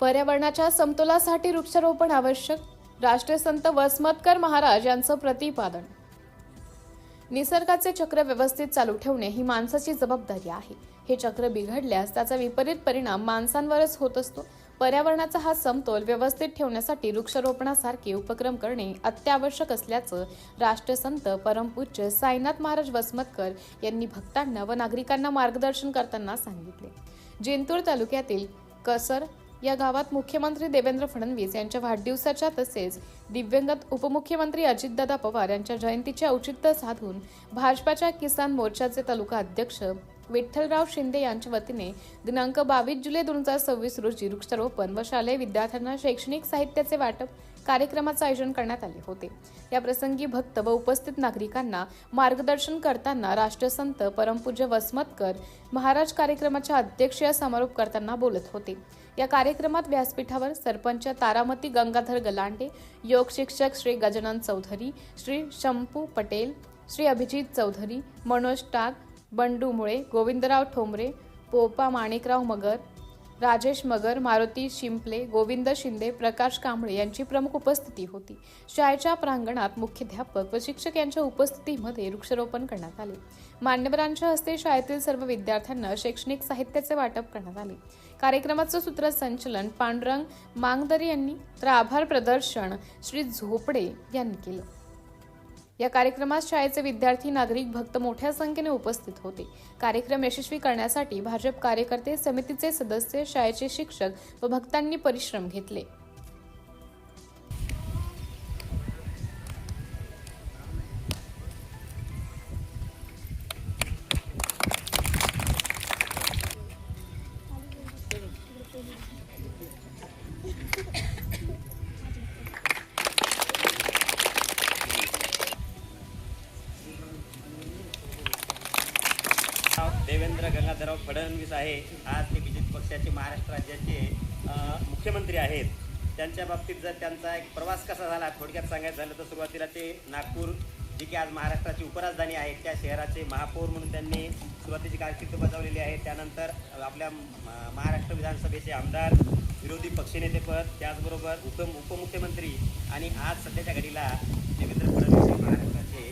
पर्यावरणाच्या समतोलासाठी वृक्षारोपण आवश्यक, राष्ट्रीय संत वसमतकर महाराज यांचं प्रतिपादन। निसर्गाचे चक्र व्यवस्थित चालू ठेवणे ही माणसाची जबाबदारी आहे। हे चक्र बिघडल्यास त्याचा विपरीत परिणाम माणसांवरच होत असतो। पर्यावरणाचा हा समतोल व्यवस्थित ठेवण्यासाठी वृक्षारोपणासारखे उपक्रम करणे अत्यावश्यक असल्याचं राष्ट्रसंत परमपूज्य साईनाथ महाराज वसमतकर यांनी भक्तांना व नागरिकांना मार्गदर्शन करताना सांगितले। जिंतूर तालुक्यातील कसर या गावात मुख्यमंत्री देवेंद्र फडणवीस यांच्या वाढदिवसाच्या तसेच दिवंगत उपमुख्यमंत्री अजितदादा पवार यांच्या जयंतीचे औचित्य साधून भाजपाच्या किसान मोर्चाचे तालुका अध्यक्ष विठ्ठलराव शिंदे यांच्या वतीने दिनांक 22 जुलै 2026 रोजी वृक्षारोपण व शालेय विद्यार्थ्यांना शैक्षणिक साहित्याचे वाटप कार्यक्रमाचे आयोजन करण्यात आले होते। या प्रसंगी भक्त व उपस्थित नागरिकांना मार्गदर्शन करताना राष्ट्रसंत परमपूज्य वसमतकर महाराज कार्यक्रमाच्या अध्यक्षीय समारोप करताना बोलत होते। या कार्यक्रमात व्यासपीठावर सरपंच तारामती गंगाधर गलांडे, योग शिक्षक श्री गजानन चौधरी, श्री शंपू पटेल, श्री अभिजित चौधरी, मनोज टाक, बंडू मुळे, गोविंदराव ठोंबरे, पोपा माणिकराव मगर, राजेश मगर, मारुती शिंपले, गोविंद शिंदे, प्रकाश कांबळे यांची प्रमुख उपस्थिती होती। शाळेच्या प्रांगणात मुख्याध्यापक व शिक्षक यांच्या उपस्थितीमध्ये वृक्षारोपण करण्यात आले। मान्यवरांच्या हस्ते शाळेतील सर्व विद्यार्थ्यांना शैक्षणिक साहित्याचे वाटप करण्यात आले। कार्यक्रमाचं सूत्रसंचालन पांडुरंग मांगदरी यांनी तर आभार प्रदर्शन श्री झोपडे यांनी केलं। या कार्यक्रमात शाळेचे विद्यार्थी, नागरिक, भक्त मोठ्या संख्येने उपस्थित होते। कार्यक्रम यशस्वी करण्यासाठी भाजप कार्यकर्ते, समितीचे सदस्य, शाळेचे शिक्षक व भक्तांनी परिश्रम घेतले। देवेंद्र गंगाधरराव फडणवीस आहे। आज ते बीजेपी पक्षाचे महाराष्ट्र राज्याचे मुख्यमंत्री आहेत। त्यांच्या बाबतीत जर त्यांचा एक प्रवास कसा झाला थोडक्यात सांगायचं झालं तर सुरुवातीला ते नागपूर, जी की आज महाराष्ट्राची उपराजधानी आहे, त्या शहराचे महापौर म्हणून त्यांनी सुरुवातीची कारकीर्द बजावलेली आहे। त्यानंतर आपल्या महाराष्ट्र विधानसभेचे आमदार, विरोधी पक्षनेतेपद, त्याचबरोबर उपमुख्यमंत्री आणि आज सध्याच्या घडीला देवेंद्र फडणवीस महाराष्ट्राचे